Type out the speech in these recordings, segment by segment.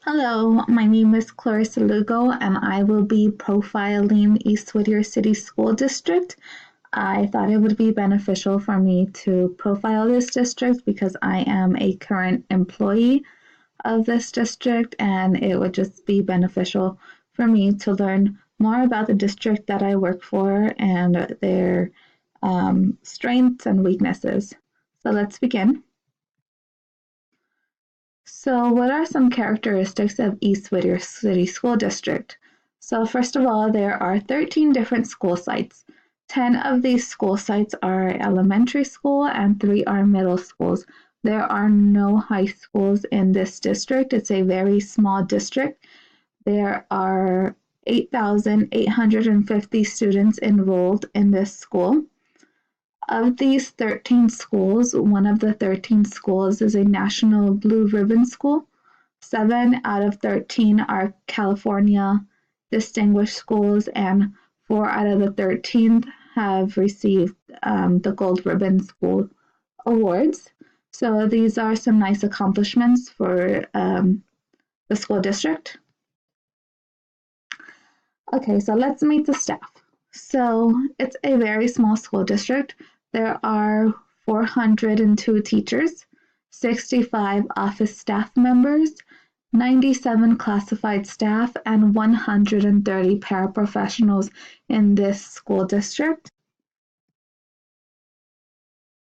Hello, my name is Clarissa Lugo, and I will be profiling East Whittier City School District. I thought it would be beneficial for me to profile this district because I am a current employee of this district, and it would just be beneficial for me to learn more about the district that I work for and their strengths and weaknesses. So let's begin. So, what are some characteristics of East Whittier City School District? So, first of all, there are 13 different school sites. 10 of these school sites are elementary school and 3 are middle schools. There are no high schools in this district. It's a very small district. There are 8,850 students enrolled in this school. Of these 13 schools, one of the 13 schools is a National Blue Ribbon School. 7 out of 13 are California Distinguished Schools, and 4 out of the 13 have received the Gold Ribbon School Awards. So these are some nice accomplishments for the school district. Okay, so let's meet the staff. So it's a very small school district. There are 402 teachers, 65 office staff members, 97 classified staff, and 130 paraprofessionals in this school district.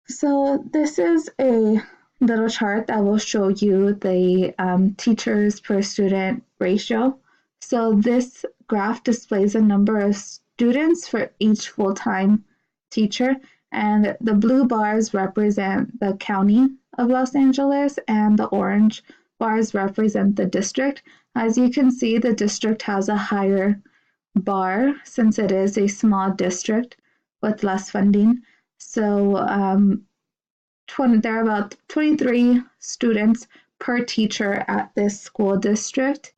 So this is a little chart that will show you the teachers per student ratio. So this graph displays the number of students for each full-time teacher, and the blue bars represent the county of Los Angeles and the orange bars represent the district. As you can see, the district has a higher bar since it is a small district with less funding. So there are about 23 students per teacher at this school district.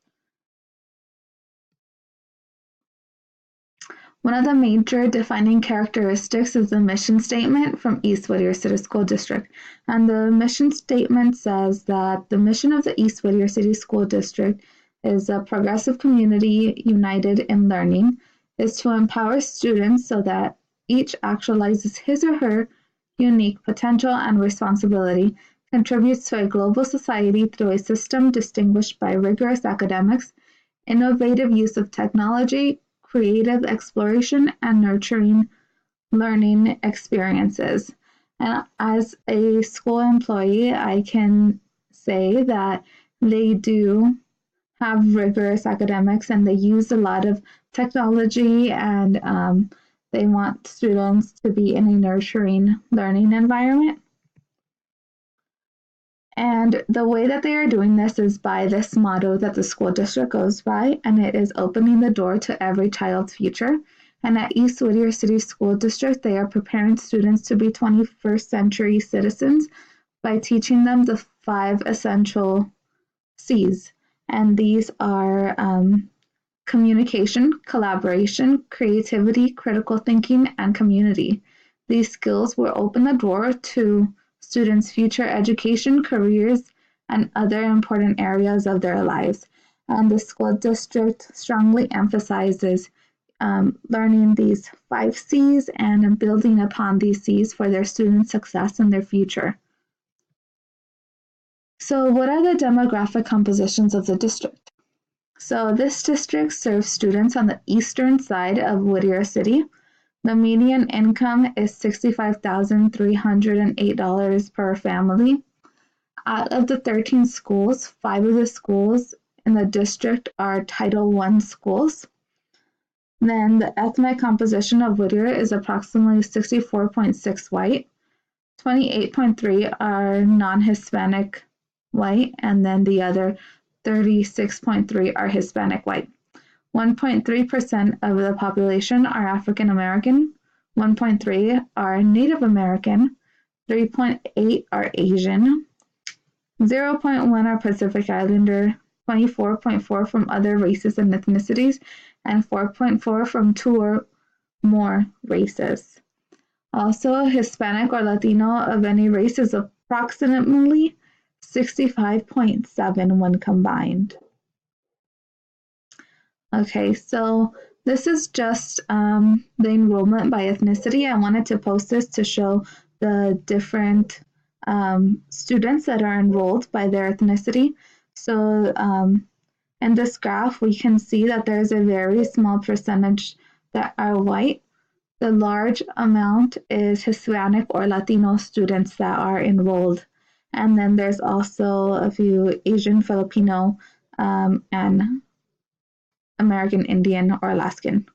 One of the major defining characteristics is the mission statement from East Whittier City School District. And the mission statement says that the mission of the East Whittier City School District is a progressive community united in learning, is to empower students so that each actualizes his or her unique potential and responsibility, contributes to a global society through a system distinguished by rigorous academics, innovative use of technology, creative exploration, and nurturing learning experiences. And as a school employee, I can say that they do have rigorous academics and they use a lot of technology, and they want students to be in a nurturing learning environment. And the way that they are doing this is by this motto that the school district goes by, and it is opening the door to every child's future. And at East Whittier City School District, they are preparing students to be 21st century citizens by teaching them the 5 essential C's. And these are communication, collaboration, creativity, critical thinking, and community. These skills will open the door to students' future education, careers, and other important areas of their lives. And the school district strongly emphasizes learning these 5 C's and building upon these C's for their student success in their future. So, what are the demographic compositions of the district? So, this district serves students on the eastern side of Whittier City. The median income is $65,308 per family. Out of the 13 schools, 5 of the schools in the district are Title I schools. Then the ethnic composition of Whittier is approximately 64.6 white, 28.3 are non-Hispanic white, and then the other 36.3 are Hispanic white. 1.3% of the population are African American, 1.3 are Native American, 3.8 are Asian, 0.1 are Pacific Islander, 24.4 from other races and ethnicities, and 4.4 from 2 or more races. Also, Hispanic or Latino of any race is approximately 65.7 when combined. Okay, so this is just the enrollment by ethnicity. I wanted to post this to show the different students that are enrolled by their ethnicity. So in this graph, we can see that there's a very small percentage that are white. The large amount is Hispanic or Latino students that are enrolled. And then there's also a few Asian, Filipino, and American Indian or Alaskan.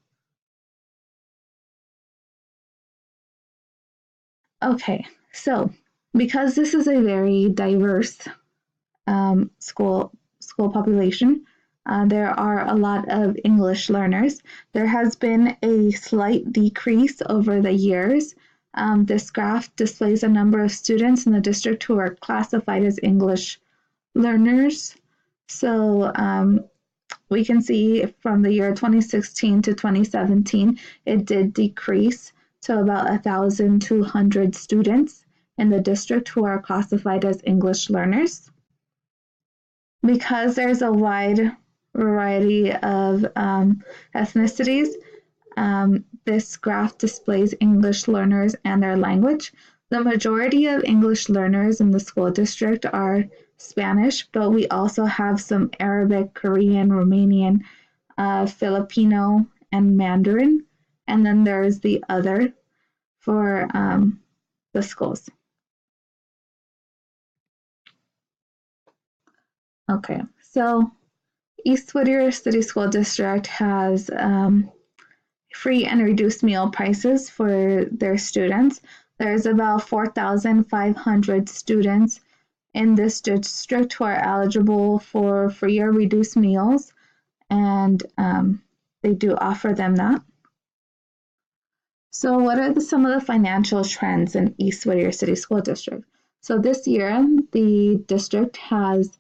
Okay, so because this is a very diverse school population, there are a lot of English learners. There has been a slight decrease over the years. This graph displays a number of students in the district who are classified as English learners. So we can see from the year 2016 to 2017, it did decrease to about 1,200 students in the district who are classified as English learners. Because there's a wide variety of ethnicities, this graph displays English learners and their language. The majority of English learners in the school district are Spanish, but we also have some Arabic, Korean, Romanian, Filipino, and Mandarin. And then there's the other for the schools. Okay, so East Whittier City School District has free and reduced meal prices for their students. There's about 4,500 students in this district who are eligible for free or reduced meals, and they do offer them that. So, what are some of the financial trends in East Whittier City School District? So, this year, the district has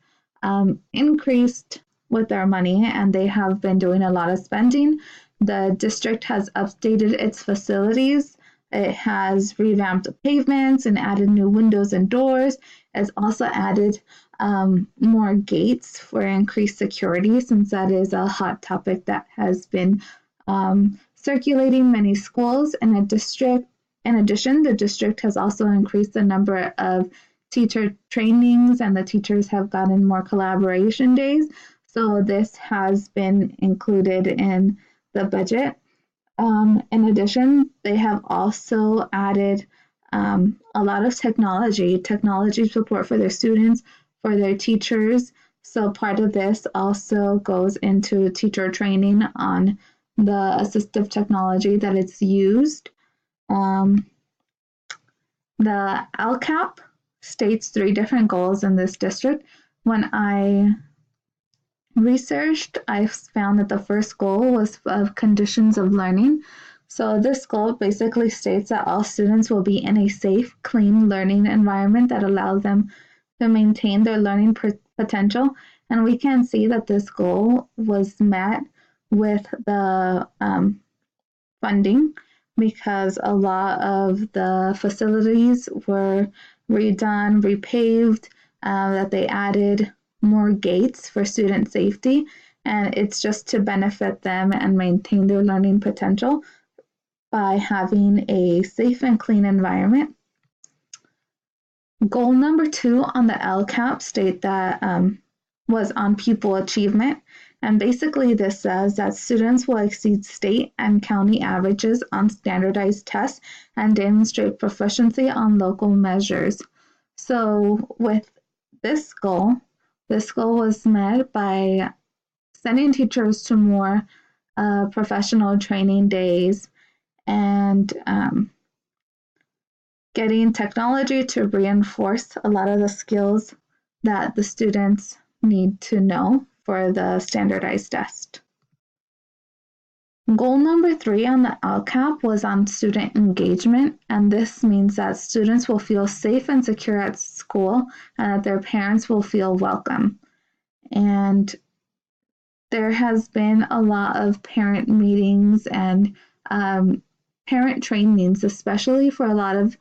increased with their money and they have been doing a lot of spending. The district has updated its facilities. It has revamped the pavements and added new windows and doors. It's also added more gates for increased security, since that is a hot topic that has been circulating many schools in a district. In addition, the district has also increased the number of teacher trainings and the teachers have gotten more collaboration days. So this has been included in the budget. In addition, they have also added a lot of technology support for their students, for their teachers. So part of this also goes into teacher training on the assistive technology that it's used. The LCAP states 3 different goals in this district. When I researched, I found that the first goal was of conditions of learning. So this goal basically states that all students will be in a safe, clean learning environment that allows them to maintain their learning potential. And we can see that this goal was met with the funding, because a lot of the facilities were redone, repaved, that they added more gates for student safety, and it's just to benefit them and maintain their learning potential by having a safe and clean environment. Goal number 2 on the LCAP state that was on pupil achievement. And basically this says that students will exceed state and county averages on standardized tests and demonstrate proficiency on local measures. So with this goal was met by sending teachers to more professional training days and getting technology to reinforce a lot of the skills that the students need to know for the standardized test. Goal number 3 on the LCAP was on student engagement, and this means that students will feel safe and secure at school and that their parents will feel welcome. And there has been a lot of parent meetings and parent trainings, especially for a lot of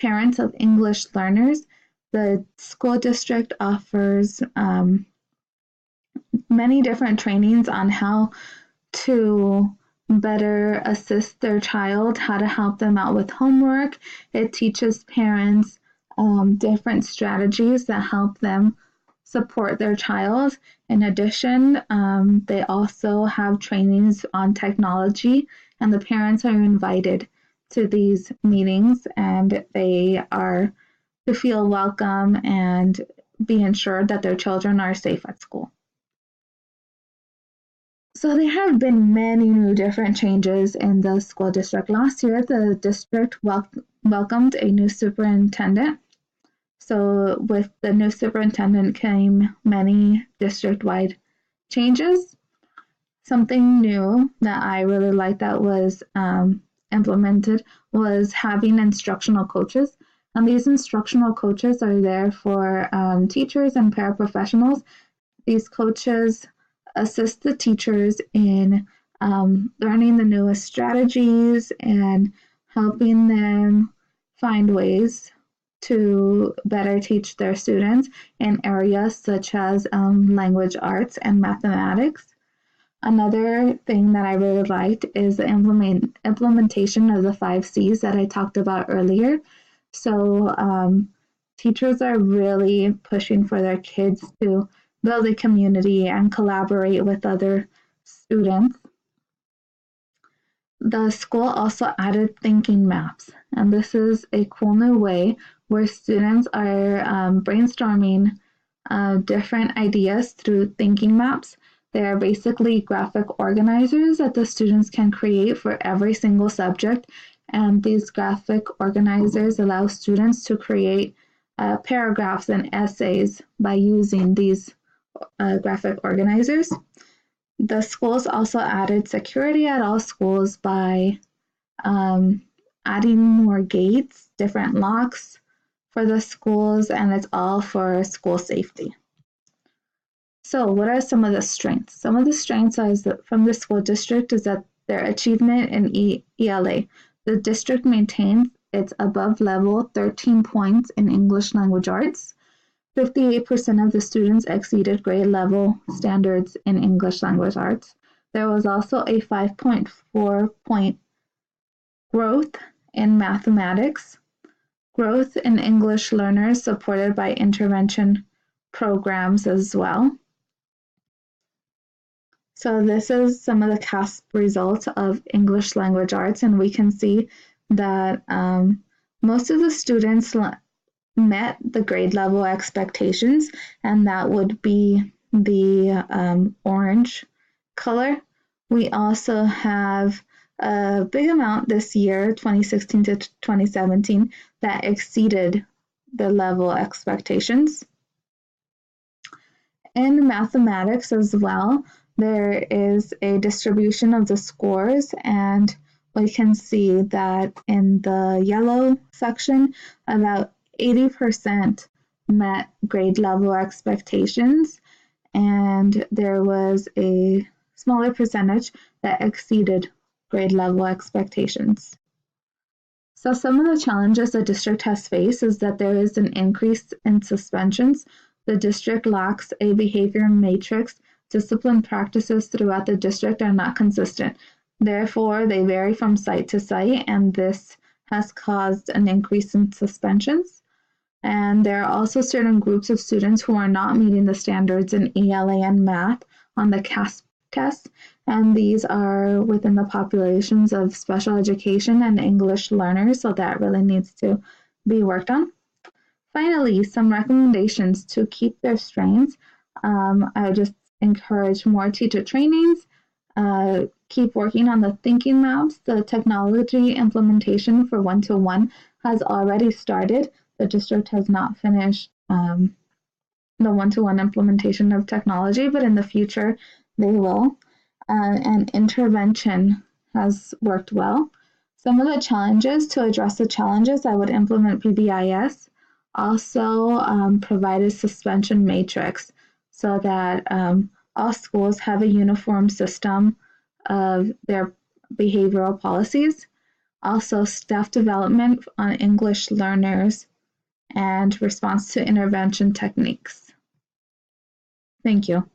parents of English learners. The school district offers many different trainings on how to better assist their child, how to help them out with homework. It teaches parents different strategies that help them support their child. In addition, they also have trainings on technology, and the parents are invited to these meetings, and they are to feel welcome and be ensured that their children are safe at school. So there have been many new different changes in the school district. Last year, the district welcomed a new superintendent. So with the new superintendent came many district-wide changes. Something new that I really liked that was implemented was having instructional coaches. And these instructional coaches are there for teachers and paraprofessionals. These coaches assist the teachers in learning the newest strategies and helping them find ways to better teach their students in areas such as language arts and mathematics. Another thing that I really liked is the implementation of the 5 C's that I talked about earlier. So teachers are really pushing for their kids to build a community and collaborate with other students. The school also added thinking maps, and this is a cool new way where students are brainstorming different ideas through thinking maps. They are basically graphic organizers that the students can create for every single subject, and these graphic organizers allow students to create paragraphs and essays by using these graphic organizers. The schools also added security at all schools by adding more gates, different locks for the schools, and it's all for school safety. So what are some of the strengths? Some of the strengths from the school district is that their achievement in ELA. The district maintains its above level 13 points in English language arts. 58% of the students exceeded grade level standards in English language arts. There was also a 5.4 point growth in mathematics, growth in English learners supported by intervention programs as well. So this is some of the CASP results of English language arts, and we can see that most of the students met the grade level expectations, and that would be the orange color. We also have a big amount this year, 2016 to 2017, that exceeded the level expectations. In mathematics as well, there is a distribution of the scores, and we can see that in the yellow section, about 80% met grade level expectations, and there was a smaller percentage that exceeded grade level expectations. So some of the challenges the district has faced is that there is an increase in suspensions. The district lacks a behavior matrix. Discipline practices throughout the district are not consistent. Therefore, they vary from site to site, and this has caused an increase in suspensions. And there are also certain groups of students who are not meeting the standards in ELA and math on the CASP test, and these are within the populations of special education and English learners, so that really needs to be worked on. Finally, some recommendations to keep their strengths. I just encourage more teacher trainings, keep working on the thinking maps. The technology implementation for one-to-one has already started. The district has not finished the one-to-one implementation of technology, but in the future they will. And intervention has worked well. Some of the challenges, to address the challenges, I would implement PBIS. Also provide a suspension matrix so that all schools have a uniform system of their behavioral policies. Also staff development on English learners and response to intervention techniques. Thank you.